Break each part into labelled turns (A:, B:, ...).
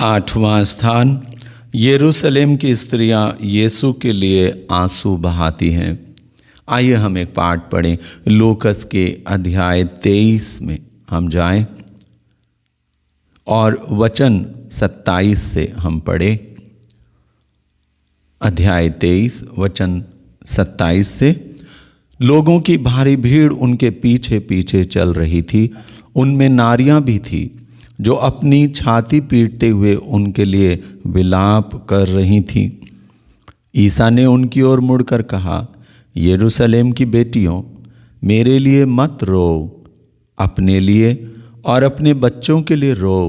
A: आठवां स्थान, यरूशलेम की स्त्रियां यीशु के लिए आंसू बहाती हैं। आइए हम एक पाठ पढ़ें। लूकस के अध्याय 23 में हम जाएं और वचन 27 से हम पढ़ें। अध्याय 23 वचन 27 से। लोगों की भारी भीड़ उनके पीछे पीछे चल रही थी। उनमें नारियां भी थी जो अपनी छाती पीटते हुए उनके लिए विलाप कर रही थीं। ईसा ने उनकी ओर मुड़कर कहा, यरूशलेम की बेटियों, मेरे लिए मत रो, अपने लिए और अपने बच्चों के लिए रो,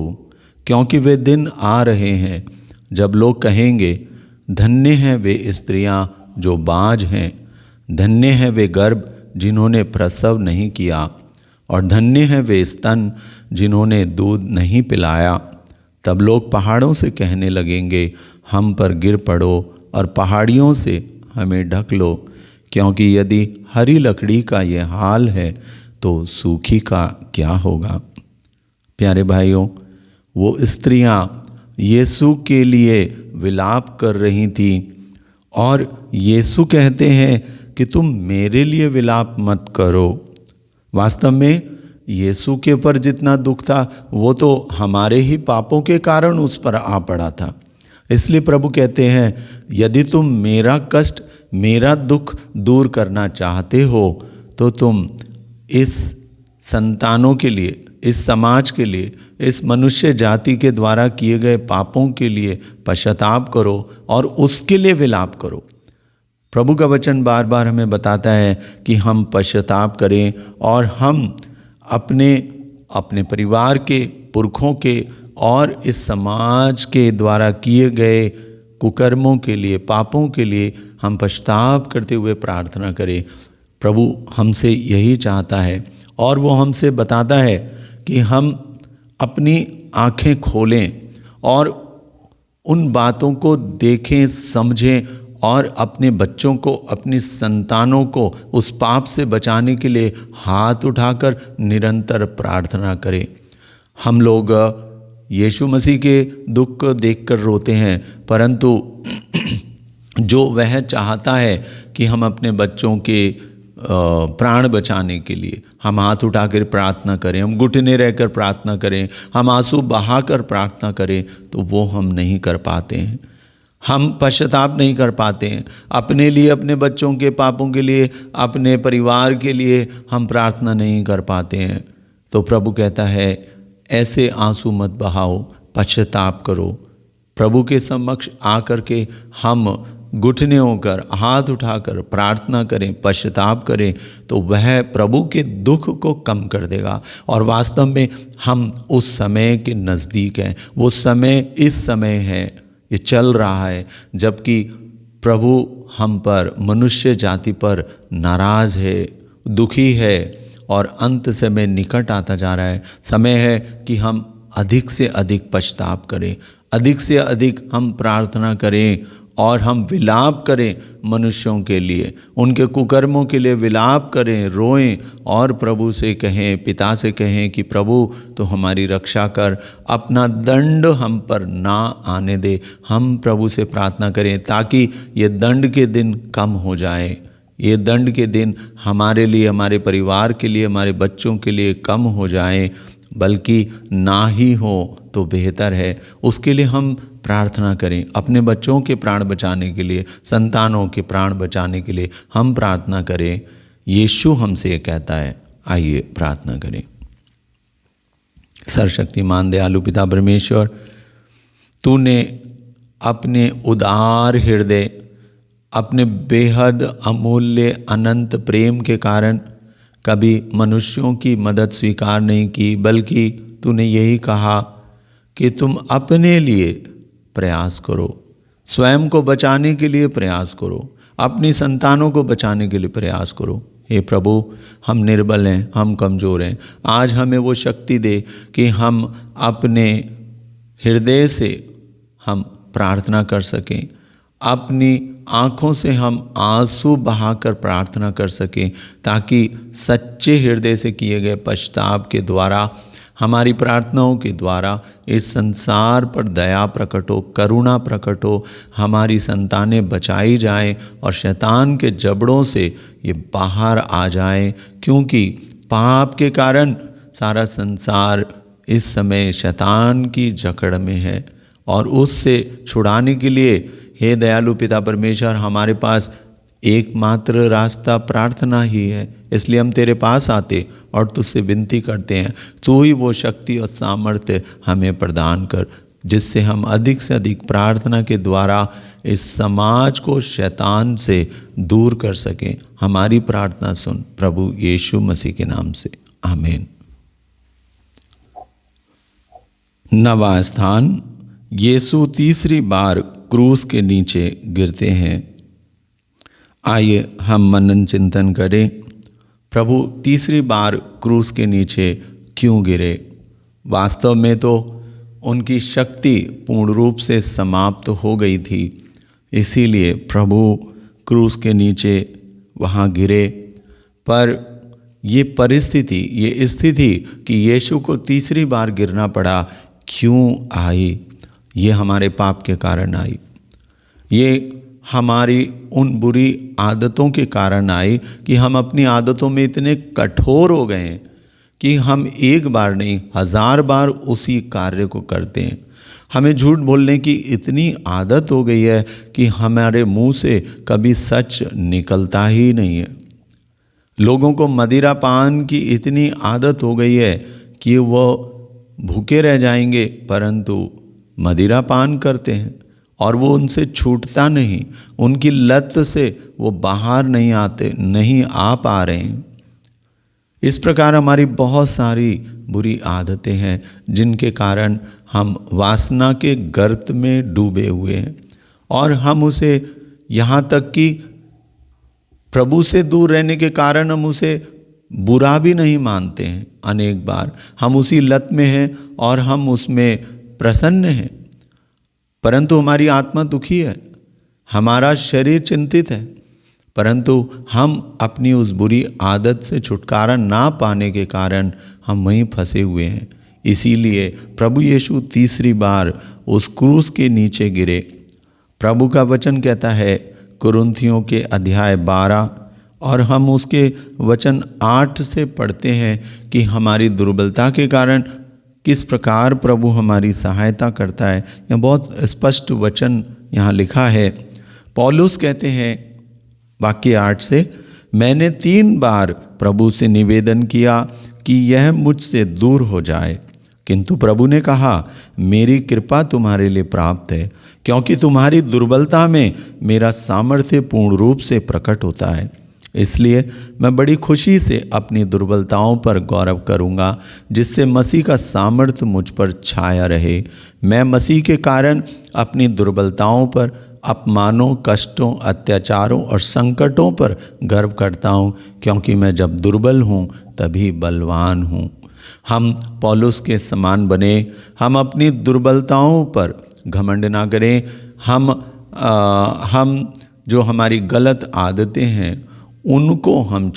A: क्योंकि वे दिन आ रहे हैं जब लोग कहेंगे, धन्य हैं वे स्त्रियां जो बाँझ हैं, धन्य हैं वे गर्भ जिन्होंने प्रसव नहीं किया, और धन्य हैं वे स्तन जिन्होंने दूध नहीं पिलाया। तब लोग पहाड़ों से कहने लगेंगे, हम पर गिर पड़ो, और पहाड़ियों से हमें ढक लो, क्योंकि यदि हरी लकड़ी का ये हाल है तो सूखी का क्या होगा। प्यारे भाइयों, वो स्त्रियां यीशु के लिए विलाप कर रही थी, और यीशु कहते हैं कि तुम मेरे लिए विलाप मत करो। वास्तव में यीशु के ऊपर जितना दुख था वो तो हमारे ही पापों के कारण उस पर आ पड़ा था। इसलिए प्रभु कहते हैं, यदि तुम मेरा कष्ट, मेरा दुख दूर करना चाहते हो तो तुम इस संतानों के लिए, इस समाज के लिए, इस मनुष्य जाति के द्वारा किए गए पापों के लिए पश्चाताप करो और उसके लिए विलाप करो। प्रभु का वचन बार बार हमें बताता है कि हम पश्चाताप करें और हम अपने परिवार के, पुरखों के और इस समाज के द्वारा किए गए कुकर्मों के लिए, पापों के लिए हम पश्चाताप करते हुए प्रार्थना करें। प्रभु हमसे यही चाहता है और वो हमसे बताता है कि हम अपनी आंखें खोलें और उन बातों को देखें, समझें और अपने बच्चों को, अपनी संतानों को उस पाप से बचाने के लिए हाथ उठाकर निरंतर प्रार्थना करें। हम लोग यीशु मसीह के दुख को देखकर रोते हैं, परंतु जो वह चाहता है कि हम अपने बच्चों के प्राण बचाने के लिए हम हाथ उठाकर प्रार्थना करें, हम घुटने रहकर प्रार्थना करें, हम आंसू बहाकर प्रार्थना करें, तो वो हम नहीं कर पाते हैं। हम पश्चाताप नहीं कर पाते हैं अपने लिए, अपने बच्चों के पापों के लिए, अपने परिवार के लिए हम प्रार्थना नहीं कर पाते हैं। तो प्रभु कहता है, ऐसे आंसू मत बहाओ, पश्चाताप करो। प्रभु के समक्ष आकर के हम घुटने होकर, हाथ उठाकर प्रार्थना करें, पश्चाताप करें, तो वह प्रभु के दुख को कम कर देगा। और वास्तव में हम उस समय के नज़दीक हैं। वो समय इस समय है, ये चल रहा है, जबकि प्रभु हम पर, मनुष्य जाति पर नाराज़ है, दुखी है और अंत समय निकट आता जा रहा है। समय है कि हम अधिक से अधिक पश्चाताप करें, अधिक से अधिक हम प्रार्थना करें और हम विलाप करें मनुष्यों के लिए, उनके कुकर्मों के लिए विलाप करें, रोएं और प्रभु से कहें, पिता से कहें कि प्रभु तो हमारी रक्षा कर, अपना दंड हम पर ना आने दे। हम प्रभु से प्रार्थना करें ताकि ये दंड के दिन कम हो जाए, ये दंड के दिन हमारे लिए, हमारे परिवार के लिए, हमारे बच्चों के लिए कम हो जाए, बल्कि ना ही हो तो बेहतर है। उसके लिए हम प्रार्थना करें, अपने बच्चों के प्राण बचाने के लिए, संतानों के प्राण बचाने के लिए हम प्रार्थना करें। यीशु हमसे ये कहता है, आइए प्रार्थना करें। सर्वशक्तिमान दयालु पिता परमेश्वर, तूने अपने उदार हृदय, अपने बेहद अमूल्य अनंत प्रेम के कारण कभी मनुष्यों की मदद स्वीकार नहीं की, बल्कि तूने यही कहा कि तुम अपने लिए प्रयास करो, स्वयं को बचाने के लिए प्रयास करो, अपनी संतानों को बचाने के लिए प्रयास करो। हे प्रभु, हम निर्बल हैं, हम कमज़ोर हैं। आज हमें वो शक्ति दे कि हम अपने हृदय से हम प्रार्थना कर सकें, अपनी आँखों से हम आंसू बहाकर प्रार्थना कर सकें, ताकि सच्चे हृदय से किए गए पश्चाताप के द्वारा हमारी प्रार्थनाओं के द्वारा इस संसार पर दया प्रकट हो, करुणा प्रकट हो, हमारी संतानें बचाई जाएं और शैतान के जबड़ों से ये बाहर आ जाएं, क्योंकि पाप के कारण सारा संसार इस समय शैतान की जकड़ में है। और उससे छुड़ाने के लिए हे दयालु पिता परमेश्वर, हमारे पास एकमात्र रास्ता प्रार्थना ही है। इसलिए हम तेरे पास आते और तुझसे विनती करते हैं, तू ही वो शक्ति और सामर्थ्य हमें प्रदान कर, जिससे हम अधिक से अधिक प्रार्थना के द्वारा इस समाज को शैतान से दूर कर सकें। हमारी प्रार्थना सुन प्रभु यीशु मसीह के नाम से, आमीन। नवा स्थान, यीशु तीसरी बार क्रूस के नीचे गिरते हैं। आइए हम मनन चिंतन करें, प्रभु तीसरी बार क्रूस के नीचे क्यों गिरे। वास्तव में तो उनकी शक्ति पूर्ण रूप से समाप्त हो गई थी, इसीलिए प्रभु क्रूस के नीचे वहाँ गिरे। पर ये परिस्थिति, ये स्थिति कि यीशु को तीसरी बार गिरना पड़ा, क्यों आई? ये हमारे पाप के कारण आई, ये हमारी उन बुरी आदतों के कारण आई कि हम अपनी आदतों में इतने कठोर हो गए हैं कि हम एक बार नहीं 1000 बार उसी कार्य को करते हैं। हमें झूठ बोलने की इतनी आदत हो गई है कि हमारे मुंह से कभी सच निकलता ही नहीं है। लोगों को मदिरा पान की इतनी आदत हो गई है कि वो भूखे रह जाएंगे परंतु मदिरा पान करते हैं और वो उनसे छूटता नहीं, उनकी लत से वो बाहर नहीं आ पा रहे हैं। इस प्रकार हमारी बहुत सारी बुरी आदतें हैं जिनके कारण हम वासना के गर्त में डूबे हुए हैं और हम उसे, यहाँ तक कि प्रभु से दूर रहने के कारण हम उसे बुरा भी नहीं मानते हैं। अनेक बार हम उसी लत में हैं और हम उसमें प्रसन्न हैं, परंतु हमारी आत्मा दुखी है, हमारा शरीर चिंतित है, परंतु हम अपनी उस बुरी आदत से छुटकारा ना पाने के कारण हम वहीं फंसे हुए हैं। इसीलिए प्रभु यीशु तीसरी बार उस क्रूस के नीचे गिरे। प्रभु का वचन कहता है कुरिन्थियों के अध्याय 12 और हम उसके वचन 8 से पढ़ते हैं कि हमारी दुर्बलता के कारण किस प्रकार प्रभु हमारी सहायता करता है। यह बहुत स्पष्ट वचन यहाँ लिखा है। पौलुस कहते हैं वाक्य 8 से, मैंने 3 बार प्रभु से निवेदन किया कि यह मुझसे दूर हो जाए, किंतु प्रभु ने कहा मेरी कृपा तुम्हारे लिए प्राप्त है, क्योंकि तुम्हारी दुर्बलता में मेरा सामर्थ्य पूर्ण रूप से प्रकट होता है। इसलिए मैं बड़ी खुशी से अपनी दुर्बलताओं पर गौरव करूंगा, जिससे मसीह का सामर्थ्य मुझ पर छाया रहे। मैं मसीह के कारण अपनी दुर्बलताओं पर, अपमानों, कष्टों, अत्याचारों और संकटों पर गर्व करता हूँ, क्योंकि मैं जब दुर्बल हूँ तभी बलवान हूँ। हम पौलुस के समान बने, हम अपनी दुर्बलताओं पर घमंड ना करें। हम जो हमारी गलत आदतें हैं उनको हम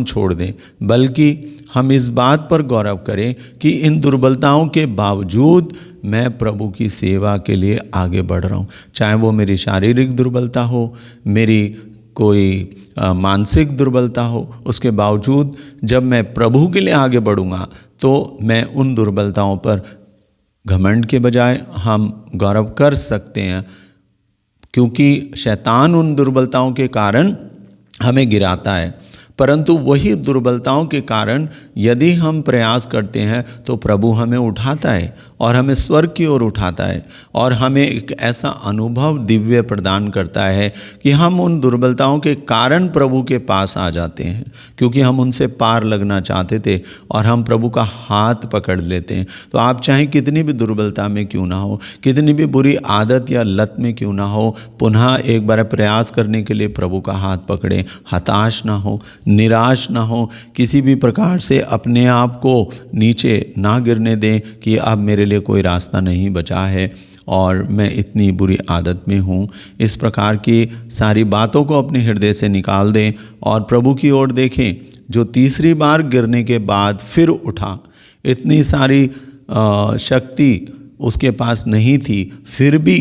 A: छोड़ दें, बल्कि हम इस बात पर गौरव करें कि इन दुर्बलताओं के बावजूद मैं प्रभु की सेवा के लिए आगे बढ़ रहा हूँ। चाहे वो मेरी शारीरिक दुर्बलता हो, मेरी कोई मानसिक दुर्बलता हो, उसके बावजूद जब मैं प्रभु के लिए आगे बढ़ूँगा तो मैं उन दुर्बलताओं पर घमंड के बजाय हम गौरव कर सकते हैं, क्योंकि शैतान उन दुर्बलताओं के कारण हमें गिराता है, परंतु वही दुर्बलताओं के कारण यदि हम प्रयास करते हैं तो प्रभु हमें उठाता है और हमें स्वर्ग की ओर उठाता है और हमें एक ऐसा अनुभव दिव्य प्रदान करता है कि हम उन दुर्बलताओं के कारण प्रभु के पास आ जाते हैं, क्योंकि हम उनसे पार लगना चाहते थे और हम प्रभु का हाथ पकड़ लेते हैं। तो आप चाहे कितनी भी दुर्बलता में क्यों ना हो, कितनी भी बुरी आदत या लत में क्यों ना हो, पुनः एक बार प्रयास करने के लिए प्रभु का हाथ पकड़ें। हताश ना हो, निराश ना हो, किसी भी प्रकार से अपने आप को नीचे ना गिरने दें कि अब मेरे लिए कोई रास्ता नहीं बचा है और मैं इतनी बुरी आदत में हूँ। इस प्रकार की सारी बातों को अपने हृदय से निकाल दें और प्रभु की ओर देखें, जो तीसरी बार गिरने के बाद फिर उठा, इतनी सारी शक्ति उसके पास नहीं थी, फिर भी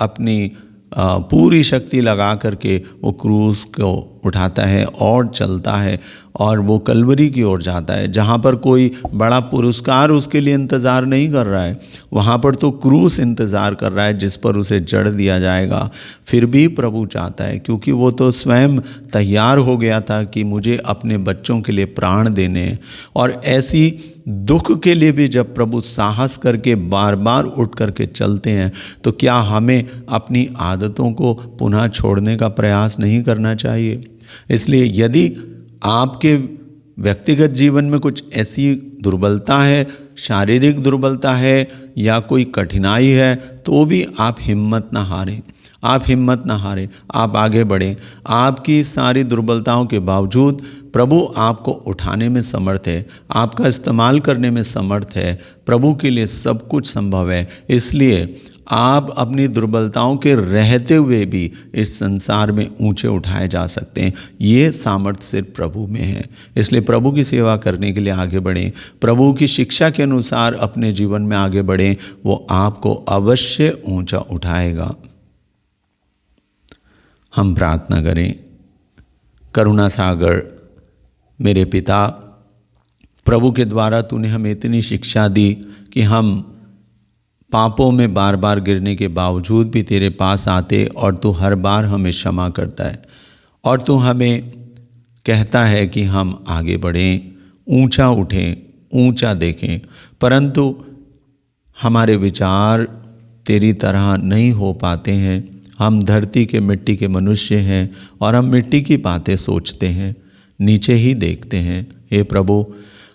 A: अपनी पूरी शक्ति लगा करके वो क्रूस को उठाता है और चलता है और वो कलवरी की ओर जाता है, जहाँ पर कोई बड़ा पुरस्कार उसके लिए इंतज़ार नहीं कर रहा है। वहाँ पर तो क्रूस इंतज़ार कर रहा है जिस पर उसे जड़ दिया जाएगा। फिर भी प्रभु चाहता है, क्योंकि वो तो स्वयं तैयार हो गया था कि मुझे अपने बच्चों के लिए प्राण देने हैं। और ऐसी दुख के लिए भी जब प्रभु साहस करके बार बार उठ करके चलते हैं, तो क्या हमें अपनी आदतों को पुनः छोड़ने का प्रयास नहीं करना चाहिए? इसलिए यदि आपके व्यक्तिगत जीवन में कुछ ऐसी दुर्बलता है, शारीरिक दुर्बलता है या कोई कठिनाई है, तो भी आप हिम्मत ना हारें, आप हिम्मत ना हारें, आप आगे बढ़ें। आपकी सारी दुर्बलताओं के बावजूद प्रभु आपको उठाने में समर्थ है, आपका इस्तेमाल करने में समर्थ है। प्रभु के लिए सब कुछ संभव है। इसलिए आप अपनी दुर्बलताओं के रहते हुए भी इस संसार में ऊंचे उठाए जा सकते हैं। ये सामर्थ्य सिर्फ प्रभु में है। इसलिए प्रभु की सेवा करने के लिए आगे बढ़ें, प्रभु की शिक्षा के अनुसार अपने जीवन में आगे बढ़ें, वो आपको अवश्य ऊंचा उठाएगा। हम प्रार्थना करें। करुणा सागर मेरे पिता, प्रभु के द्वारा तूने हमें इतनी शिक्षा दी कि हम पापों में बार बार गिरने के बावजूद भी तेरे पास आते और तू हर बार हमें क्षमा करता है और तू हमें कहता है कि हम आगे बढ़ें, ऊंचा उठें, ऊंचा देखें। परंतु हमारे विचार तेरी तरह नहीं हो पाते हैं। हम धरती के मिट्टी के मनुष्य हैं और हम मिट्टी की बातें सोचते हैं, नीचे ही देखते हैं। हे प्रभु,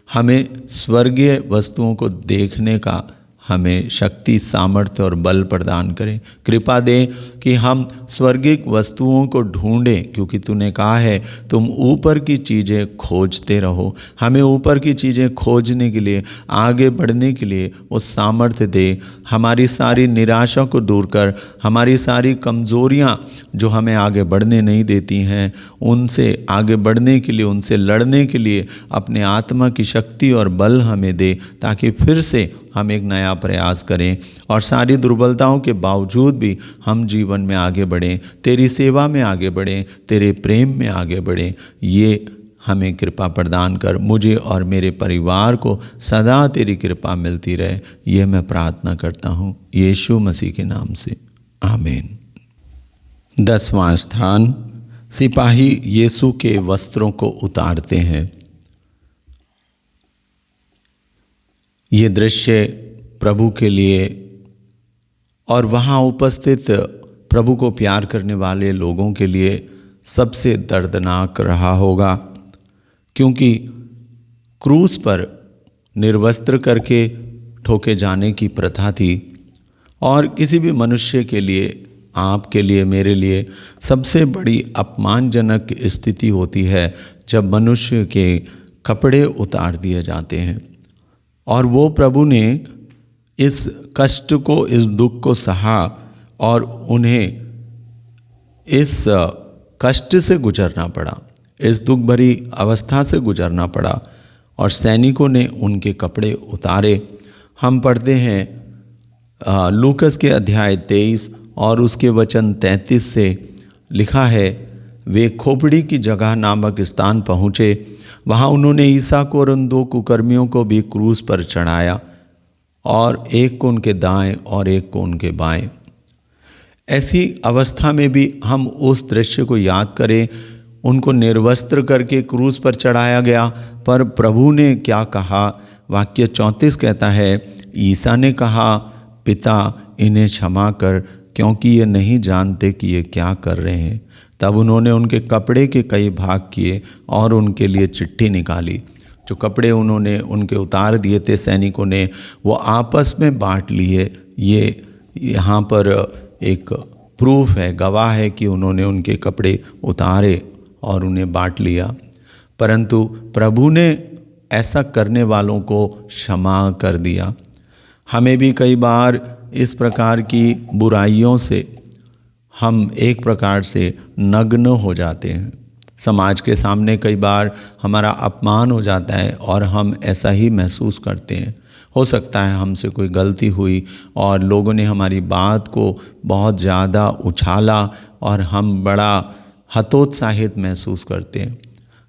A: हमें स्वर्गीय वस्तुओं को देखने का हमें शक्ति, सामर्थ्य और बल प्रदान करें। कृपा दें कि हम स्वर्गिक वस्तुओं को ढूंढें, क्योंकि तूने कहा है तुम ऊपर की चीज़ें खोजते रहो। हमें ऊपर की चीज़ें खोजने के लिए, आगे बढ़ने के लिए वो सामर्थ्य दे। हमारी सारी निराशा को दूर कर, हमारी सारी कमज़ोरियाँ जो हमें आगे बढ़ने नहीं देती हैं, उनसे आगे बढ़ने के लिए, उनसे लड़ने के लिए अपने आत्मा की शक्ति और बल हमें दे, ताकि फिर से हम एक नया प्रयास करें और सारी दुर्बलताओं के बावजूद भी हम जीवन में आगे बढ़ें, तेरी सेवा में आगे बढ़ें, तेरे प्रेम में आगे बढ़ें। ये हमें कृपा प्रदान कर। मुझे और मेरे परिवार को सदा तेरी कृपा मिलती रहे, ये मैं प्रार्थना करता हूँ यीशु मसीह के नाम से, आमीन। 10वां स्थान, सिपाही यीशु के वस्त्रों को उतारते हैं। ये दृश्य प्रभु के लिए और वहाँ उपस्थित प्रभु को प्यार करने वाले लोगों के लिए सबसे दर्दनाक रहा होगा, क्योंकि क्रूस पर निर्वस्त्र करके ठोके जाने की प्रथा थी और किसी भी मनुष्य के लिए, आपके लिए, मेरे लिए सबसे बड़ी अपमानजनक स्थिति होती है जब मनुष्य के कपड़े उतार दिए जाते हैं। और वो प्रभु ने इस कष्ट को, इस दुख को सहा और उन्हें इस कष्ट से गुजरना पड़ा, इस दुख भरी अवस्था से गुजरना पड़ा और सैनिकों ने उनके कपड़े उतारे। हम पढ़ते हैं लूकस के अध्याय 23 और उसके वचन 33 से लिखा है, वे खोपड़ी की जगह नामक स्थान पहुँचे। वहाँ उन्होंने ईसा को और उन 2 कुकर्मियों को भी क्रूस पर चढ़ाया, और एक को उनके दाएं और एक को उनके बाएं। ऐसी अवस्था में भी हम उस दृश्य को याद करें। उनको निर्वस्त्र करके क्रूस पर चढ़ाया गया, पर प्रभु ने क्या कहा? वाक्य 34 कहता है, ईसा ने कहा, पिता इन्हें क्षमा कर, क्योंकि ये नहीं जानते कि ये क्या कर रहे हैं। तब उन्होंने उनके कपड़े के कई भाग किए और उनके लिए चिट्ठी निकाली। जो कपड़े उन्होंने उनके उतार दिए थे सैनिकों ने, वो आपस में बांट लिए। ये यहाँ पर एक प्रूफ है, गवाह है कि उन्होंने उनके कपड़े उतारे और उन्हें बांट लिया। परंतु प्रभु ने ऐसा करने वालों को क्षमा कर दिया। हमें भी कई बार इस प्रकार की बुराइयों से हम एक प्रकार से नग्न हो जाते हैं, समाज के सामने कई बार हमारा अपमान हो जाता है और हम ऐसा ही महसूस करते हैं। हो सकता है हमसे कोई गलती हुई और लोगों ने हमारी बात को बहुत ज़्यादा उछाला और हम बड़ा हतोत्साहित महसूस करते हैं।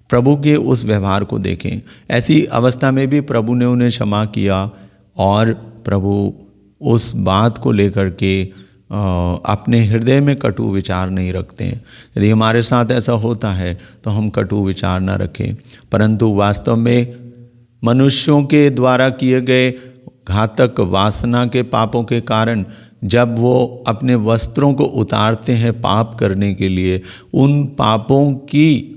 A: प्रभु के उस व्यवहार को देखें। ऐसी अवस्था में भी प्रभु ने उन्हें क्षमा किया और प्रभु उस बात को लेकर के अपने हृदय में कटु विचार नहीं रखते हैं। यदि हमारे साथ ऐसा होता है तो हम कटु विचार न रखें, परंतु वास्तव में मनुष्यों के द्वारा किए गए घातक वासना के पापों के कारण जब वो अपने वस्त्रों को उतारते हैं पाप करने के लिए, उन पापों की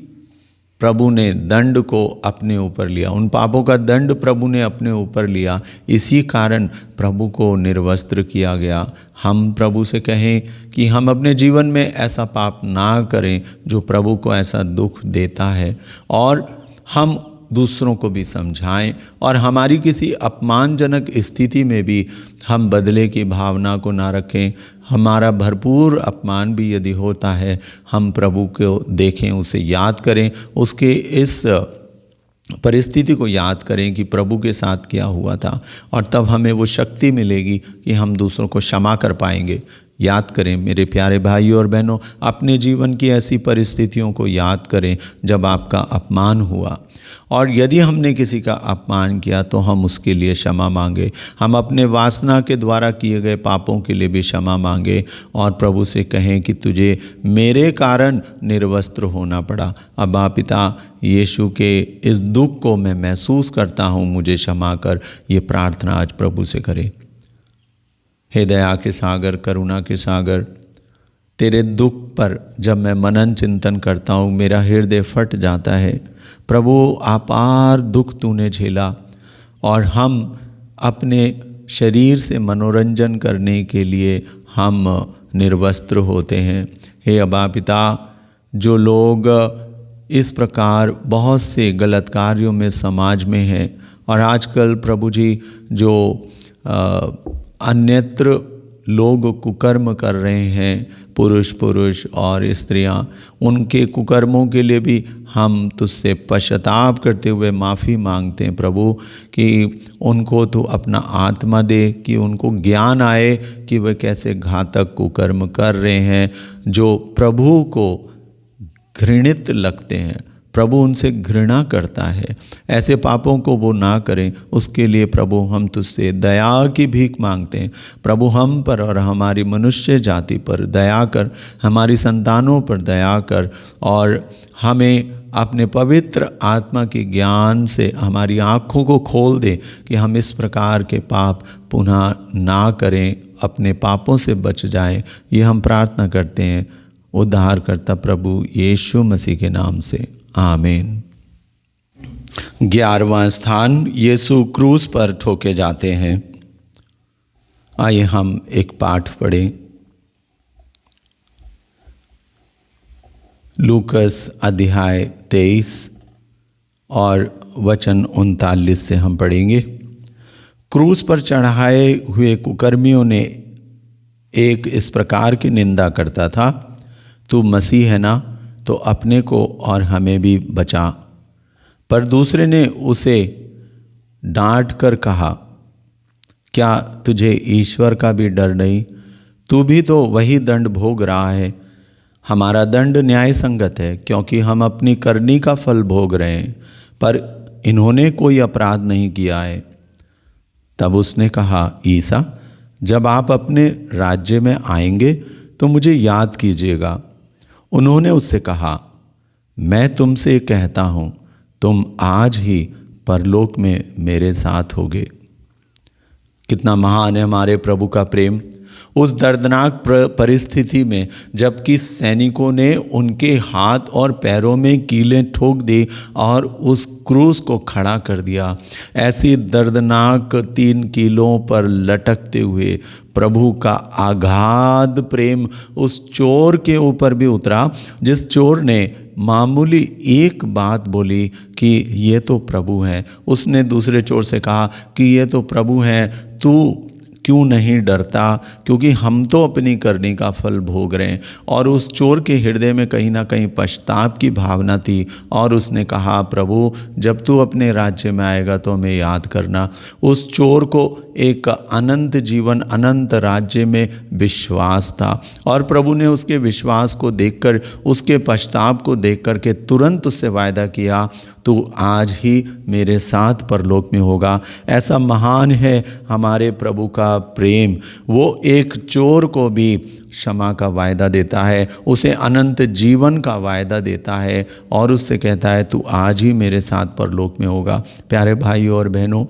A: प्रभु ने दंड को अपने ऊपर लिया, उन पापों का दंड प्रभु ने अपने ऊपर लिया। इसी कारण प्रभु को निर्वस्त्र किया गया। हम प्रभु से कहें कि हम अपने जीवन में ऐसा पाप ना करें जो प्रभु को ऐसा दुख देता है, और हम दूसरों को भी समझाएं और हमारी किसी अपमानजनक स्थिति में भी हम बदले की भावना को ना रखें। हमारा भरपूर अपमान भी यदि होता है, हम प्रभु को देखें, उसे याद करें, उसके इस परिस्थिति को याद करें कि प्रभु के साथ क्या हुआ था, और तब हमें वो शक्ति मिलेगी कि हम दूसरों को क्षमा कर पाएंगे। याद करें मेरे प्यारे भाइयों और बहनों, अपने जीवन की ऐसी परिस्थितियों को याद करें जब आपका अपमान हुआ, और यदि हमने किसी का अपमान किया तो हम उसके लिए क्षमा मांगे। हम अपने वासना के द्वारा किए गए पापों के लिए भी क्षमा मांगे और प्रभु से कहें कि तुझे मेरे कारण निर्वस्त्र होना पड़ा। अब्बा पिता, यीशु के इस दुख को मैं महसूस करता हूँ, मुझे क्षमा कर। ये प्रार्थना आज प्रभु से करें। हे दया के सागर, करुणा के सागर, तेरे दुख पर जब मैं मनन चिंतन करता हूँ मेरा हृदय फट जाता है। प्रभु अपार दुख तूने झेला और हम अपने शरीर से मनोरंजन करने के लिए हम निर्वस्त्र होते हैं। हे अब्बा पिता, जो लोग इस प्रकार बहुत से गलत कार्यों में समाज में हैं, और आजकल प्रभु जी जो अन्यत्र लोग कुकर्म कर रहे हैं, पुरुष और स्त्रियां, उनके कुकर्मों के लिए भी हम तुझसे पश्चाताप करते हुए माफ़ी मांगते हैं प्रभु, कि उनको तू अपना आत्मा दे, कि उनको ज्ञान आए कि वे कैसे घातक कुकर्म कर रहे हैं जो प्रभु को घृणित लगते हैं। प्रभु उनसे घृणा करता है। ऐसे पापों को वो ना करें, उसके लिए प्रभु हम तुझसे दया की भीख मांगते हैं। प्रभु हम पर और हमारी मनुष्य जाति पर दया कर, हमारी संतानों पर दया कर, और हमें अपने पवित्र आत्मा के ज्ञान से हमारी आँखों को खोल दे कि हम इस प्रकार के पाप पुनः ना करें, अपने पापों से बच जाएं। ये हम प्रार्थना करते हैं उद्धारकर्ता प्रभु यीशु मसीह के नाम से, आमीन। 11वां स्थान, यीशु क्रूस पर ठोके जाते हैं। आइए हम एक पाठ पढ़ें। लूकस अध्याय 23 और वचन 39 से हम पढ़ेंगे। क्रूस पर चढ़ाए हुए कुकर्मियों ने एक इस प्रकार की निंदा करता था, तू मसीह है ना, तो अपने को और हमें भी बचा। पर दूसरे ने उसे डांट कर कहा, क्या तुझे ईश्वर का भी डर नहीं? तू भी तो वही दंड भोग रहा है। हमारा दंड न्याय संगत है, क्योंकि हम अपनी करनी का फल भोग रहे हैं, पर इन्होंने कोई अपराध नहीं किया है। तब उसने कहा, ईसा, जब आप अपने राज्य में आएंगे तो मुझे याद कीजिएगा। उन्होंने उससे कहा, मैं तुमसे कहता हूँ, तुम आज ही परलोक में मेरे साथ होगे। कितना महान है हमारे प्रभु का प्रेम। उस दर्दनाक परिस्थिति में जबकि सैनिकों ने उनके हाथ और पैरों में कीलें ठोक दी और उस क्रूस को खड़ा कर दिया, ऐसी दर्दनाक 3 कीलों पर लटकते हुए प्रभु का आगाध प्रेम उस चोर के ऊपर भी उतरा, जिस चोर ने मामूली एक बात बोली कि ये तो प्रभु हैं। उसने दूसरे चोर से कहा कि ये तो प्रभु हैं, तू क्यों नहीं डरता, क्योंकि हम तो अपनी करनी का फल भोग रहे हैं। और उस चोर के हृदय में कहीं ना कहीं पश्चाताप की भावना थी और उसने कहा, प्रभु जब तू अपने राज्य में आएगा तो हमें याद करना। उस चोर को एक अनंत जीवन, अनंत राज्य में विश्वास था और प्रभु ने उसके विश्वास को देखकर, उसके पश्चाताप को देख कर के तुरंत उससे वायदा किया, तू आज ही मेरे साथ परलोक में होगा। ऐसा महान है हमारे प्रभु का प्रेम। वो एक चोर को भी क्षमा का वायदा देता है, उसे अनंत जीवन का वायदा देता है और उससे कहता है तू आज ही मेरे साथ परलोक में होगा। प्यारे भाइयों और बहनों,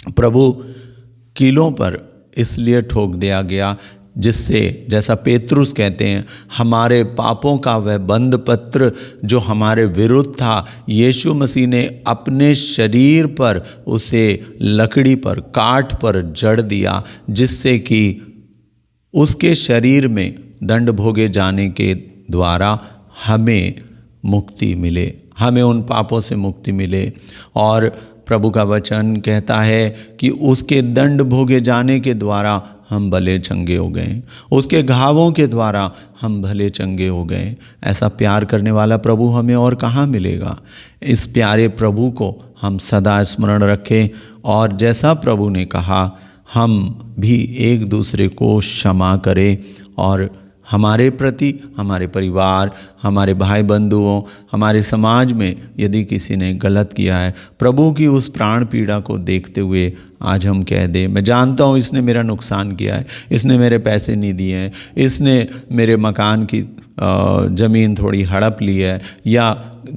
A: प्रभु कीलों पर इसलिए ठोक दिया गया जिससे, जैसा पेतरुस कहते हैं, हमारे पापों का वह बंद पत्र जो हमारे विरुद्ध था, यीशु मसीह ने अपने शरीर पर उसे लकड़ी पर, काठ पर जड़ दिया, जिससे कि उसके शरीर में दंड भोगे जाने के द्वारा हमें मुक्ति मिले, हमें उन पापों से मुक्ति मिले। और प्रभु का वचन कहता है कि उसके दंड भोगे जाने के द्वारा हम भले चंगे हो गए, उसके घावों के द्वारा हम भले चंगे हो गए। ऐसा प्यार करने वाला प्रभु हमें और कहाँ मिलेगा। इस प्यारे प्रभु को हम सदा स्मरण रखें और जैसा प्रभु ने कहा हम भी एक दूसरे को क्षमा करें और हमारे प्रति, हमारे परिवार, हमारे भाई बंधुओं, हमारे समाज में यदि किसी ने गलत किया है, प्रभु की उस प्राण पीड़ा को देखते हुए आज हम कह दें, मैं जानता हूँ इसने मेरा नुकसान किया है, इसने मेरे पैसे नहीं दिए हैं, इसने मेरे मकान की ज़मीन थोड़ी हड़प ली है, या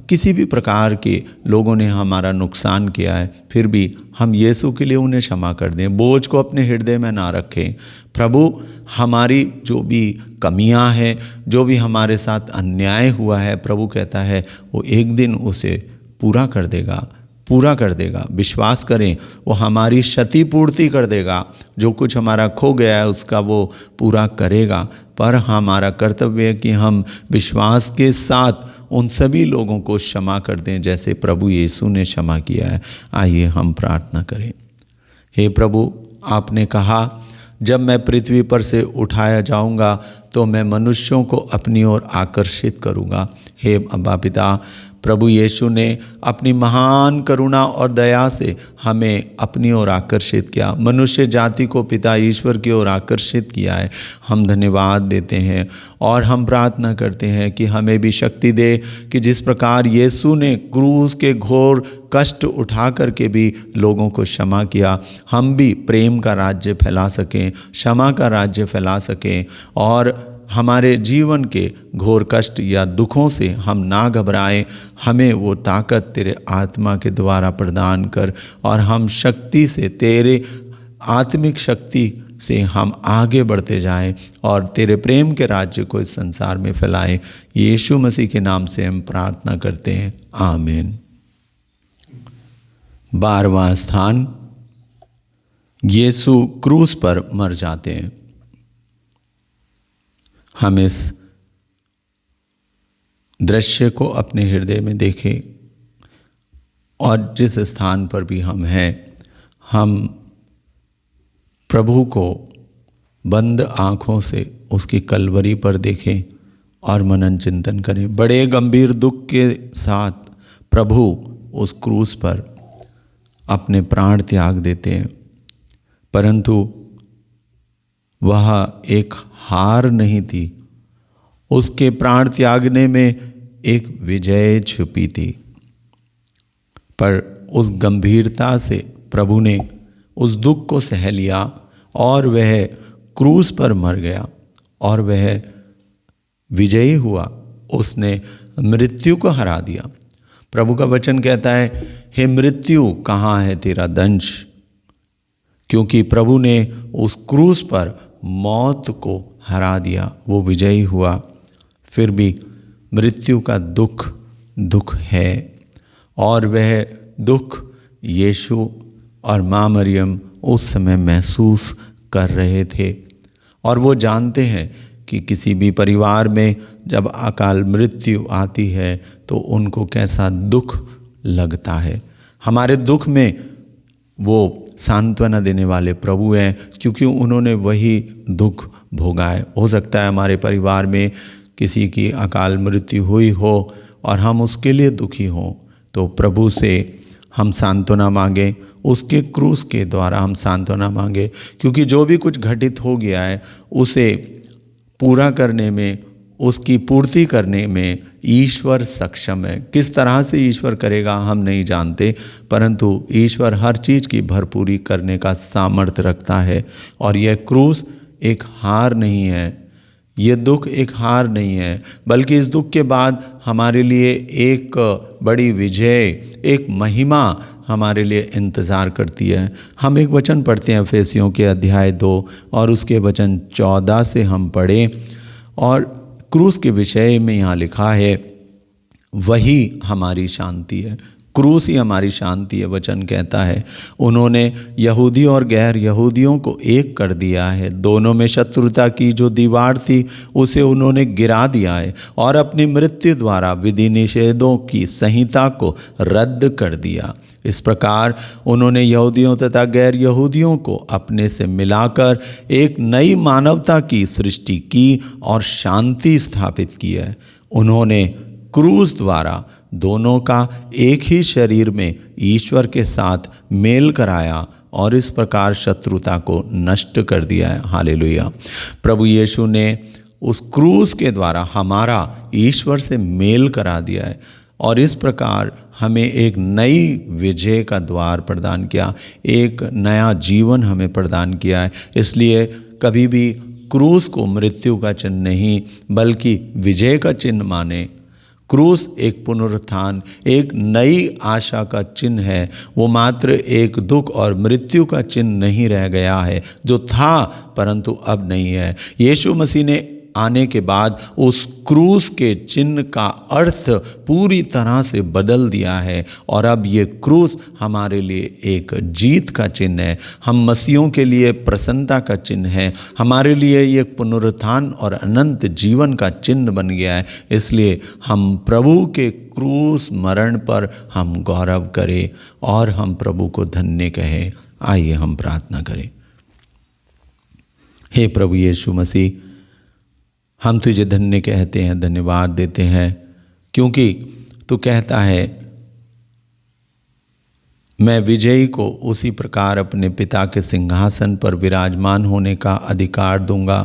A: किसी भी प्रकार के लोगों ने हमारा नुकसान किया है, फिर भी हम यीशु के लिए उन्हें क्षमा कर दें, बोझ को अपने हृदय में ना रखें। प्रभु हमारी जो भी कमियां हैं, जो भी हमारे साथ अन्याय हुआ है, प्रभु कहता है वो एक दिन उसे पूरा कर देगा, पूरा कर देगा। विश्वास करें, वो हमारी क्षतिपूर्ति कर देगा, जो कुछ हमारा खो गया है उसका वो पूरा करेगा। पर हमारा कर्तव्य है कि हम विश्वास के साथ उन सभी लोगों को क्षमा कर दें जैसे प्रभु यीशु ने क्षमा किया है। आइए हम प्रार्थना करें। हे प्रभु, आपने कहा जब मैं पृथ्वी पर से उठाया जाऊंगा तो मैं मनुष्यों को अपनी ओर आकर्षित करूंगा। हे अब्बा पिता, प्रभु यीशु ने अपनी महान करुणा और दया से हमें अपनी ओर आकर्षित किया, मनुष्य जाति को पिता ईश्वर की ओर आकर्षित किया है। हम धन्यवाद देते हैं और हम प्रार्थना करते हैं कि हमें भी शक्ति दे कि जिस प्रकार यीशु ने क्रूस के घोर कष्ट उठा करके भी लोगों को क्षमा किया, हम भी प्रेम का राज्य फैला सकें, क्षमा का राज्य फैला सकें और हमारे जीवन के घोर कष्ट या दुखों से हम ना घबराएं। हमें वो ताकत तेरे आत्मा के द्वारा प्रदान कर और हम शक्ति से, तेरे आत्मिक शक्ति से हम आगे बढ़ते जाएं और तेरे प्रेम के राज्य को इस संसार में फैलाएं। यीशु मसीह के नाम से हम प्रार्थना करते हैं, आमीन। 12वां स्थान, यीशु क्रूस पर मर जाते हैं। हम इस दृश्य को अपने हृदय में देखें और जिस स्थान पर भी हम हैं, हम प्रभु को बंद आँखों से उसकी कलवरी पर देखें और मनन चिंतन करें। बड़े गंभीर दुख के साथ प्रभु उस क्रूस पर अपने प्राण त्याग देते हैं, परंतु वह एक हार नहीं थी, उसके प्राण त्यागने में एक विजय छुपी थी। पर उस गंभीरता से प्रभु ने उस दुख को सह लिया और वह क्रूस पर मर गया और वह विजयी हुआ, उसने मृत्यु को हरा दिया। प्रभु का वचन कहता है, हे मृत्यु कहाँ है तेरा दंश, क्योंकि प्रभु ने उस क्रूस पर मौत को हरा दिया, वो विजयी हुआ। फिर भी मृत्यु का दुख है और वह दुख यीशु और माँ मरियम उस समय महसूस कर रहे थे और वो जानते हैं कि किसी भी परिवार में जब अकाल मृत्यु आती है तो उनको कैसा दुख लगता है। हमारे दुख में वो सांत्वना देने वाले प्रभु हैं, क्योंकि उन्होंने वही दुख भोगा है। हो सकता है हमारे परिवार में किसी की अकाल मृत्यु हुई हो और हम उसके लिए दुखी हों, तो प्रभु से हम सांत्वना मांगें, उसके क्रूस के द्वारा हम सांत्वना मांगें, क्योंकि जो भी कुछ घटित हो गया है उसे पूरा करने में, उसकी पूर्ति करने में ईश्वर सक्षम है। किस तरह से ईश्वर करेगा हम नहीं जानते, परंतु ईश्वर हर चीज़ की भरपूरी करने का सामर्थ्य रखता है। और यह क्रूस एक हार नहीं है, ये दुख एक हार नहीं है, बल्कि इस दुख के बाद हमारे लिए एक बड़ी विजय, एक महिमा हमारे लिए इंतज़ार करती है। हम एक वचन पढ़ते हैं एफेसियों के अध्याय 2 और उसके वचन 14 से हम पढ़ें, और क्रूस के विषय में यहाँ लिखा है, वही हमारी शांति है। क्रूस ही हमारी शांति है। वचन कहता है, उन्होंने यहूदी और गैर यहूदियों को एक कर दिया है, दोनों में शत्रुता की जो दीवार थी उसे उन्होंने गिरा दिया है, और अपनी मृत्यु द्वारा विधि निषेधों की संहिता को रद्द कर दिया। इस प्रकार उन्होंने यहूदियों तथा गैर यहूदियों को अपने से मिलाकर एक नई मानवता की सृष्टि की और शांति स्थापित की है। उन्होंने क्रूस द्वारा दोनों का एक ही शरीर में ईश्वर के साथ मेल कराया और इस प्रकार शत्रुता को नष्ट कर दिया है। हालेलुया। प्रभु यीशु ने उस क्रूस के द्वारा हमारा ईश्वर से मेल करा दिया है और इस प्रकार हमें एक नई विजय का द्वार प्रदान किया, एक नया जीवन हमें प्रदान किया है। इसलिए कभी भी क्रूस को मृत्यु का चिन्ह नहीं बल्कि विजय का चिन्ह माने। क्रूस एक पुनरुत्थान, एक नई आशा का चिन्ह है। वो मात्र एक दुख और मृत्यु का चिन्ह नहीं रह गया है, जो था परंतु अब नहीं है। यीशु मसीह ने आने के बाद उस क्रूस के चिन्ह का अर्थ पूरी तरह से बदल दिया है और अब ये क्रूस हमारे लिए एक जीत का चिन्ह है। हम मसीहों के लिए प्रसन्नता का चिन्ह है, हमारे लिए ये पुनरुत्थान और अनंत जीवन का चिन्ह बन गया है। इसलिए हम प्रभु के क्रूस मरण पर हम गौरव करें और हम प्रभु को धन्य कहें। आइए हम प्रार्थना करें। हे प्रभु यीशु मसीह, हम तुझे धन्य कहते हैं, धन्यवाद देते हैं, क्योंकि तू कहता है मैं विजयी को उसी प्रकार अपने पिता के सिंहासन पर विराजमान होने का अधिकार दूंगा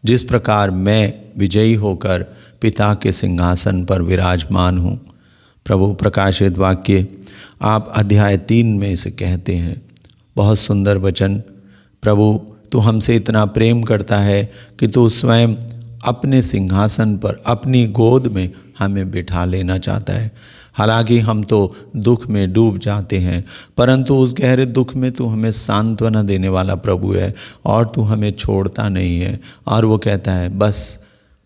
A: जिस प्रकार मैं विजयी होकर पिता के सिंहासन पर विराजमान हूँ। प्रभु, प्रकाशित वाक्य आप अध्याय 3 में इसे कहते हैं। बहुत सुंदर वचन। प्रभु, तू हमसे इतना प्रेम करता है कि तू स्वयं अपने सिंहासन पर अपनी गोद में हमें बिठा लेना चाहता है। हालांकि हम तो दुख में डूब जाते हैं, परंतु उस गहरे दुख में तू हमें सांत्वना देने वाला प्रभु है और तू हमें छोड़ता नहीं है। और वो कहता है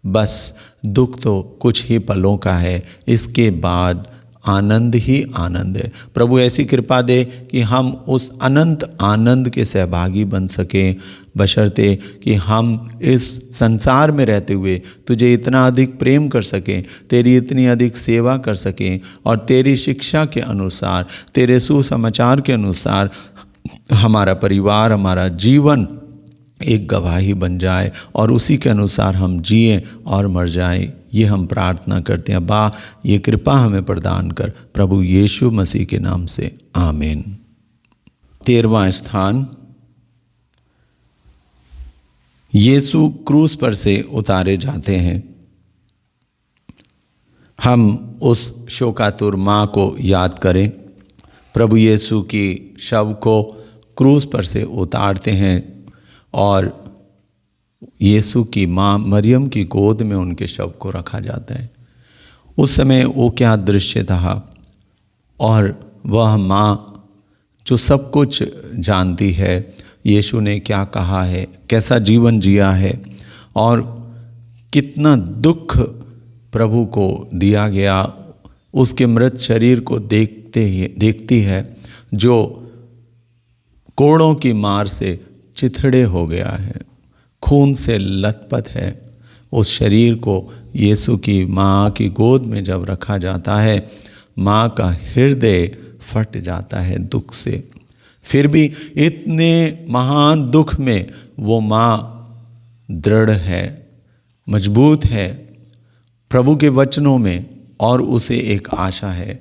A: बस दुख तो कुछ ही पलों का है, इसके बाद आनंद ही आनंद है। प्रभु, ऐसी कृपा दे कि हम उस अनंत आनंद के सहभागी बन सकें, बशर्ते कि हम इस संसार में रहते हुए तुझे इतना अधिक प्रेम कर सकें, तेरी इतनी अधिक सेवा कर सकें और तेरी शिक्षा के अनुसार, तेरे सुसमाचार के अनुसार हमारा परिवार, हमारा जीवन एक गवाही बन जाए और उसी के अनुसार हम जिएं और मर जाएं। ये हम प्रार्थना करते हैं। अब्बा, ये कृपा हमें प्रदान कर, प्रभु यीशु मसीह के नाम से, आमीन। 13वां स्थान, यीशु क्रूस पर से उतारे जाते हैं। हम उस शोकातुर माँ को याद करें। प्रभु यीशु की शव को क्रूस पर से उतारते हैं और यीशु की माँ मरियम की गोद में उनके शव को रखा जाता है। उस समय वो क्या दृश्य था, और वह माँ जो सब कुछ जानती है, यीशु ने क्या कहा है, कैसा जीवन जिया है और कितना दुख प्रभु को दिया गया, उसके मृत शरीर को देखती है जो कोड़ों की मार से चिथड़े हो गया है, खून से लथपथ है। उस शरीर को यीशु की माँ की गोद में जब रखा जाता है, माँ का हृदय फट जाता है दुख से। फिर भी इतने महान दुख में वो माँ दृढ़ है, मजबूत है प्रभु के वचनों में, और उसे एक आशा है।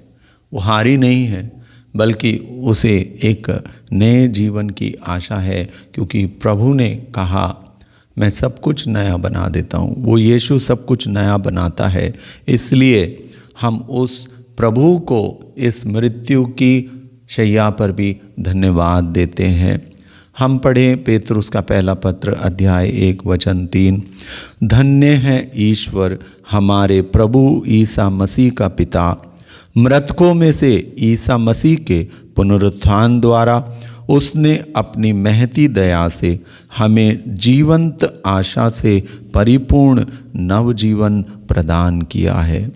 A: वो हारी नहीं है, बल्कि उसे एक नए जीवन की आशा है, क्योंकि प्रभु ने कहा मैं सब कुछ नया बना देता हूँ। वो यीशु सब कुछ नया बनाता है। इसलिए हम उस प्रभु को इस मृत्यु की शैया पर भी धन्यवाद देते हैं। हम पढ़ें पेतरुस का पहला पत्र अध्याय 1 वचन 3। धन्य है ईश्वर हमारे प्रभु ईसा मसीह का पिता, मृतकों में से ईसा मसीह के पुनरुत्थान द्वारा उसने अपनी महती दया से हमें जीवंत आशा से परिपूर्ण नवजीवन प्रदान किया है।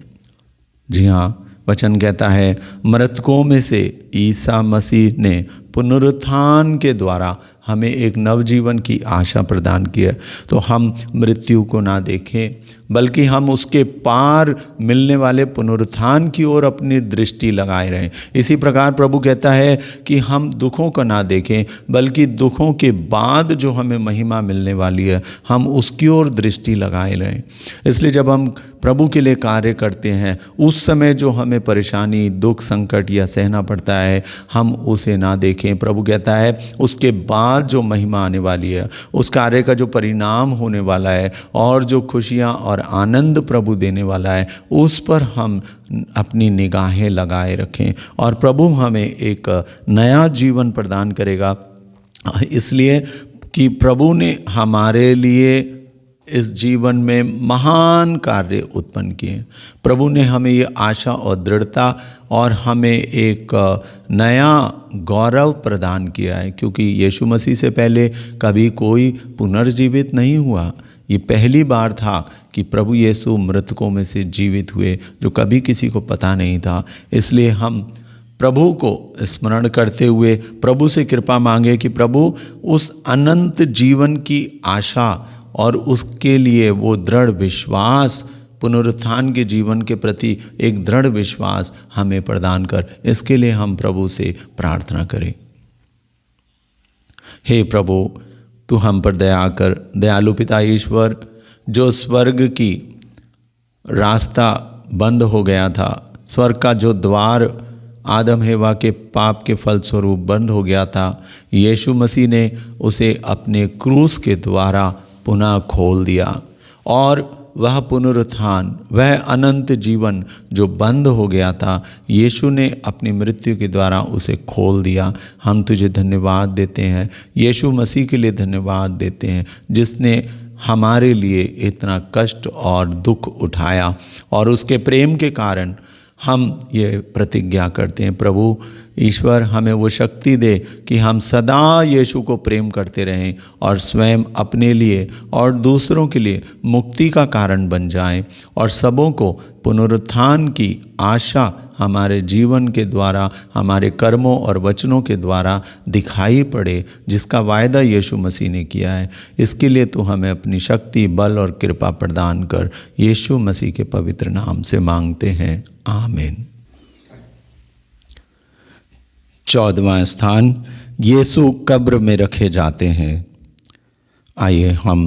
A: जी हाँ, वचन कहता है मृतकों में से ईसा मसीह ने पुनरुत्थान के द्वारा हमें एक नवजीवन की आशा प्रदान की है। तो हम मृत्यु को ना देखें, बल्कि हम उसके पार मिलने वाले पुनरुत्थान की ओर अपनी दृष्टि लगाए रहें। इसी प्रकार प्रभु कहता है कि हम दुखों को ना देखें, बल्कि दुखों के बाद जो हमें महिमा मिलने वाली है, हम उसकी ओर दृष्टि लगाए रहें। इसलिए जब हम प्रभु के लिए कार्य करते हैं, उस समय जो हमें परेशानी, दुख, संकट या सहना पड़ता है, हम उसे ना देखें। प्रभु कहता है उसके बाद जो महिमा आने वाली है, उस कार्य का जो परिणाम होने वाला है, और जो खुशियाँ और आनंद प्रभु देने वाला है, उस पर हम अपनी निगाहें लगाए रखें, और प्रभु हमें एक नया जीवन प्रदान करेगा। इसलिए कि प्रभु ने हमारे लिए इस जीवन में महान कार्य उत्पन्न किए। प्रभु ने हमें ये आशा और दृढ़ता और हमें एक नया गौरव प्रदान किया है, क्योंकि यीशु मसीह से पहले कभी कोई पुनर्जीवित नहीं हुआ। ये पहली बार था कि प्रभु यीशु मृतकों में से जीवित हुए, जो कभी किसी को पता नहीं था। इसलिए हम प्रभु को स्मरण करते हुए प्रभु से कृपा मांगे कि प्रभु उस अनंत जीवन की आशा और उसके लिए वो दृढ़ विश्वास, पुनरुत्थान के जीवन के प्रति एक दृढ़ विश्वास हमें प्रदान कर। इसके लिए हम प्रभु से प्रार्थना करें। हे प्रभु, तू हम पर दया कर। दयालु पिता ईश्वर, जो स्वर्ग की रास्ता बंद हो गया था, स्वर्ग का जो द्वार आदम हेवा के पाप के फलस्वरूप बंद हो गया था, यीशु मसीह ने उसे अपने क्रूस के द्वारा पुनः खोल दिया, और वह पुनरुत्थान, वह अनंत जीवन जो बंद हो गया था, यीशु ने अपनी मृत्यु के द्वारा उसे खोल दिया। हम तुझे धन्यवाद देते हैं, यीशु मसीह के लिए धन्यवाद देते हैं, जिसने हमारे लिए इतना कष्ट और दुख उठाया, और उसके प्रेम के कारण हम ये प्रतिज्ञा करते हैं। प्रभु ईश्वर, हमें वो शक्ति दे कि हम सदा यीशु को प्रेम करते रहें, और स्वयं अपने लिए और दूसरों के लिए मुक्ति का कारण बन जाएं, और सबों को पुनरुत्थान की आशा हमारे जीवन के द्वारा, हमारे कर्मों और वचनों के द्वारा दिखाई पड़े, जिसका वायदा यीशु मसीह ने किया है। इसके लिए तो हमें अपनी शक्ति, बल और कृपा प्रदान कर, यीशु मसीह के पवित्र नाम से मांगते हैं, आमीन। 14वां स्थान, यीशु कब्र में रखे जाते हैं। आइए हम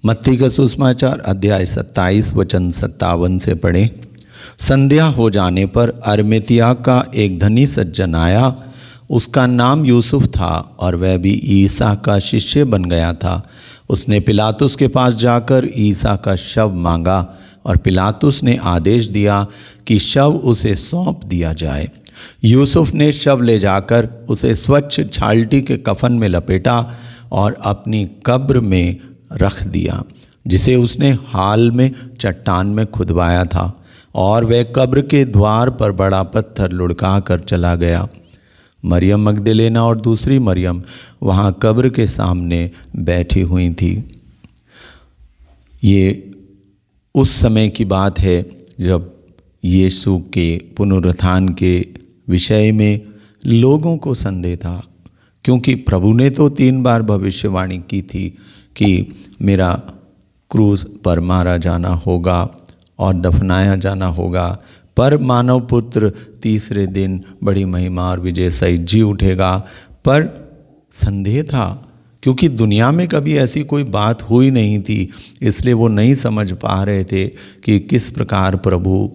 A: मत्ती का सुसमाचार अध्याय 27 वचन 57 से पढ़ें। संध्या हो जाने पर अरमतिया का एक धनी सज्जन आया, उसका नाम यूसुफ था, और वह भी ईसा का शिष्य बन गया था। उसने पिलातुस के पास जाकर ईसा का शव मांगा, और पिलातुस ने आदेश दिया कि शव उसे सौंप दिया जाए। यूसुफ ने शव ले जाकर उसे स्वच्छ छालटी के कफन में लपेटा और अपनी कब्र में रख दिया, जिसे उसने हाल में चट्टान में खुदवाया था, और वह कब्र के द्वार पर बड़ा पत्थर लुढ़का कर चला गया। मरियम मगदलेना और दूसरी मरियम वहाँ कब्र के सामने बैठी हुई थी। ये उस समय की बात है जब यीशु के पुनरुत्थान के विषय में लोगों को संदेह था, क्योंकि प्रभु ने तो 3 बार भविष्यवाणी की थी कि मेरा क्रूस पर मारा जाना होगा और दफनाया जाना होगा, पर मानव पुत्र तीसरे दिन बड़ी महिमा और विजय सहित जी उठेगा। पर संदेह था, क्योंकि दुनिया में कभी ऐसी कोई बात हुई नहीं थी, इसलिए वो नहीं समझ पा रहे थे कि किस प्रकार प्रभु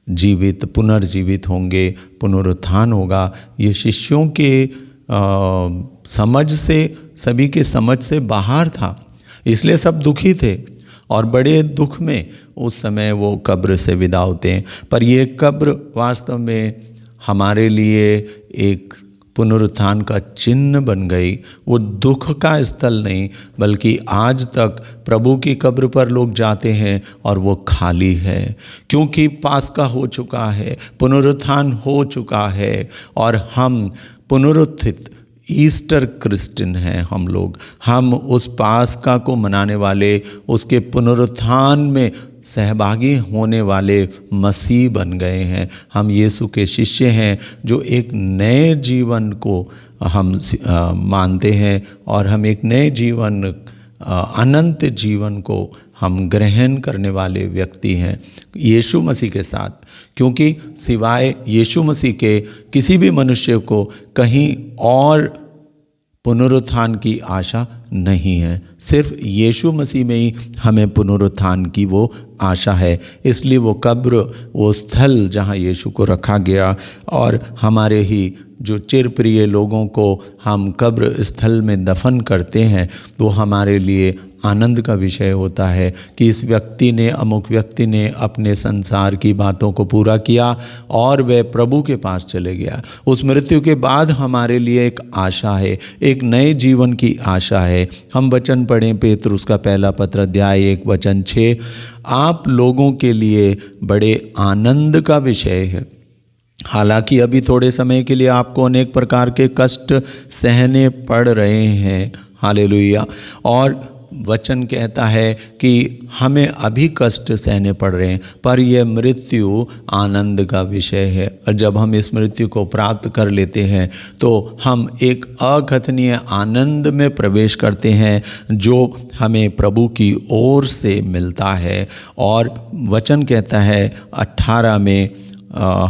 A: जीवित पुनर्जीवित होंगे, पुनरुत्थान होगा। ये शिष्यों के समझ से, सभी के समझ से बाहर था, इसलिए सब दुखी थे और बड़े दुख में उस समय वो कब्र से विदा होते हैं। पर ये कब्र वास्तव में हमारे लिए एक पुनरुत्थान का चिन्ह बन गई। वो दुख का स्थल नहीं, बल्कि आज तक प्रभु की कब्र पर लोग जाते हैं और वो खाली है, क्योंकि पास्का हो चुका है, पुनरुत्थान हो चुका है और हम पुनरुत्थित ईस्टर क्रिश्चियन हैं। हम उस पास्का को मनाने वाले, उसके पुनरुत्थान में सहभागी होने वाले मसीह बन गए हैं। हम यीशु के शिष्य हैं, जो एक नए जीवन को हम मानते हैं और हम एक नए जीवन, अनंत जीवन को हम ग्रहण करने वाले व्यक्ति हैं यीशु मसीह के साथ, क्योंकि सिवाय यीशु मसीह के किसी भी मनुष्य को कहीं और पुनरुत्थान की आशा नहीं है। सिर्फ यीशु मसीह में ही हमें पुनरुत्थान की वो आशा है। इसलिए वो कब्र, वो स्थल जहाँ यीशु को रखा गया, और हमारे ही जो चिरप्रिय लोगों को हम कब्र स्थल में दफन करते हैं, वो हमारे लिए आनंद का विषय होता है कि इस व्यक्ति ने, अमुक व्यक्ति ने अपने संसार की बातों को पूरा किया और वह प्रभु के पास चले गया। उस मृत्यु के बाद हमारे लिए एक आशा है, एक नए जीवन की आशा है। हम वचन पढ़ें, पेतरुस का पहला पत्र अध्याय 1 वचन 6, आप लोगों के लिए बड़े आनंद का विषय है। हालांकि अभी थोड़े समय के लिए आपको अनेक प्रकार के कष्ट सहने पड़ रहे हैं। हालेलुया। और वचन कहता है कि हमें अभी कष्ट सहने पड़ रहे हैं, पर यह मृत्यु आनंद का विषय है। और जब हम इस मृत्यु को प्राप्त कर लेते हैं तो हम एक अकथनीय आनंद में प्रवेश करते हैं, जो हमें प्रभु की ओर से मिलता है। और वचन कहता है 18 में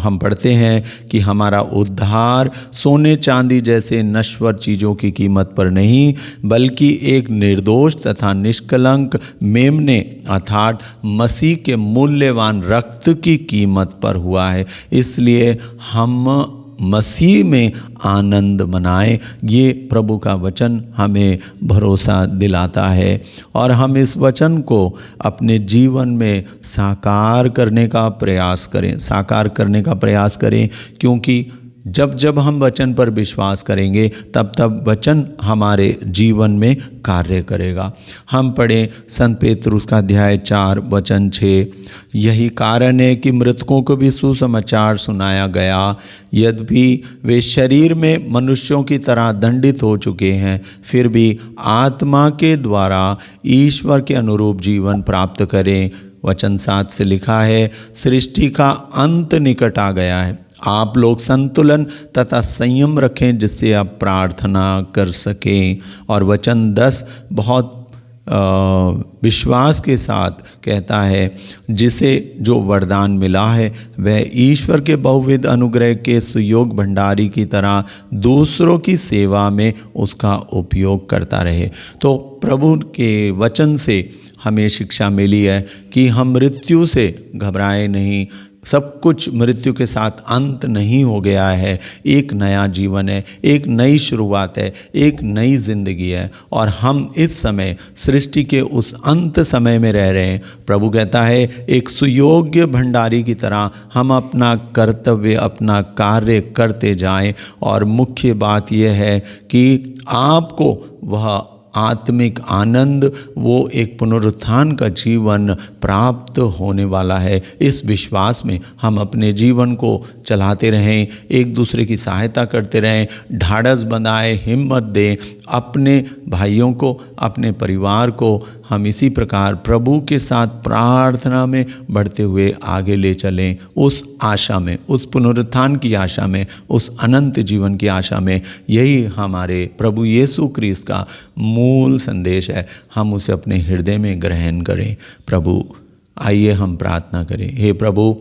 A: हम पढ़ते हैं कि हमारा उद्धार सोने चांदी जैसे नश्वर चीज़ों की कीमत पर नहीं, बल्कि एक निर्दोष तथा निष्कलंक मेमने अर्थात मसीह के मूल्यवान रक्त की कीमत पर हुआ है। इसलिए हम मसीह में आनंद मनाएं। ये प्रभु का वचन हमें भरोसा दिलाता है और हम इस वचन को अपने जीवन में साकार करने का प्रयास करें, क्योंकि जब जब हम वचन पर विश्वास करेंगे तब तब वचन हमारे जीवन में कार्य करेगा। हम पढ़ें संत पेतरुस का अध्याय 4 वचन 6, यही कारण है कि मृतकों को भी सुसमाचार सुनाया गया, यद्यपि वे शरीर में मनुष्यों की तरह दंडित हो चुके हैं, फिर भी आत्मा के द्वारा ईश्वर के अनुरूप जीवन प्राप्त करें। वचन 7 से लिखा है, सृष्टि का अंत निकट आ गया है, आप लोग संतुलन तथा संयम रखें जिससे आप प्रार्थना कर सकें। और वचन 10 बहुत विश्वास के साथ कहता है, जिसे जो वरदान मिला है वह ईश्वर के बहुविध अनुग्रह के सुयोग भंडारी की तरह दूसरों की सेवा में उसका उपयोग करता रहे। तो प्रभु के वचन से हमें शिक्षा मिली है कि हम मृत्यु से घबराएं नहीं। सब कुछ मृत्यु के साथ अंत नहीं हो गया है, एक नया जीवन है, एक नई शुरुआत है, एक नई जिंदगी है और हम इस समय सृष्टि के उस अंत समय में रह रहे हैं। प्रभु कहता है एक सुयोग्य भंडारी की तरह हम अपना कर्तव्य, अपना कार्य करते जाएं और मुख्य बात यह है कि आपको वह आत्मिक आनंद, वो एक पुनरुत्थान का जीवन प्राप्त होने वाला है। इस विश्वास में हम अपने जीवन को चलाते रहें, एक दूसरे की सहायता करते रहें, ढाढ़स बंधाएं, हिम्मत दें, अपने भाइयों को, अपने परिवार को हम इसी प्रकार प्रभु के साथ प्रार्थना में बढ़ते हुए आगे ले चलें, उस आशा में, उस पुनरुत्थान की आशा में, उस अनंत जीवन की आशा में। यही हमारे प्रभु यीशु क्रिस्त का मूल संदेश है। हम उसे अपने हृदय में ग्रहण करें। प्रभु, आइए हम प्रार्थना करें। हे प्रभु,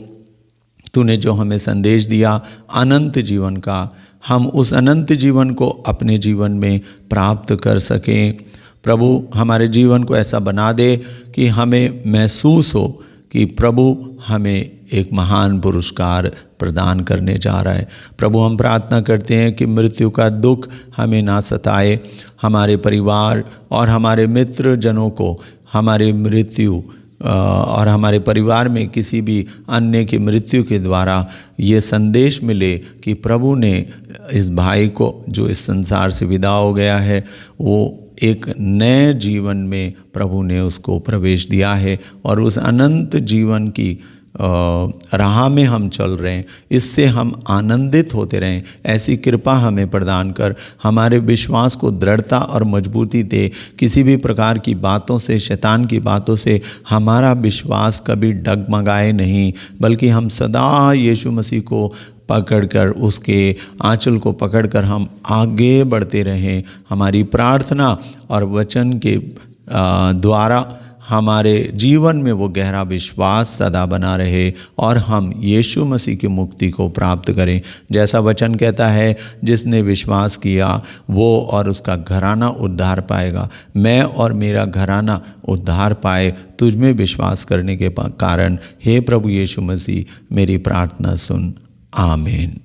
A: तूने जो हमें संदेश दिया अनंत जीवन का, हम उस अनंत जीवन को अपने जीवन में प्राप्त कर सकें। प्रभु हमारे जीवन को ऐसा बना दे कि हमें महसूस हो कि प्रभु हमें एक महान पुरस्कार प्रदान करने जा रहा है। प्रभु हम प्रार्थना करते हैं कि मृत्यु का दुख हमें ना सताए, हमारे परिवार और हमारे मित्र जनों को हमारी मृत्यु और हमारे परिवार में किसी भी अन्य की मृत्यु के द्वारा ये संदेश मिले कि प्रभु ने इस भाई को जो इस संसार से विदा हो गया है वो एक नए जीवन में प्रभु ने उसको प्रवेश दिया है और उस अनंत जीवन की राह में हम चल रहे हैं, इससे हम आनंदित होते रहें। ऐसी कृपा हमें प्रदान कर हमारे विश्वास को दृढ़ता और मजबूती दे। किसी भी प्रकार की बातों से, शैतान की बातों से हमारा विश्वास कभी डगमगाए नहीं, बल्कि हम सदा यीशु मसीह को पकड़कर, उसके आंचल को पकड़कर हम आगे बढ़ते रहें। हमारी प्रार्थना और वचन के द्वारा हमारे जीवन में वो गहरा विश्वास सदा बना रहे और हम यीशु मसीह की मुक्ति को प्राप्त करें। जैसा वचन कहता है, जिसने विश्वास किया वो और उसका घराना उद्धार पाएगा। मैं और मेरा घराना उद्धार पाए तुझ में विश्वास करने के कारण। हे प्रभु यीशु मसीह, मेरी प्रार्थना सुन। आमीन।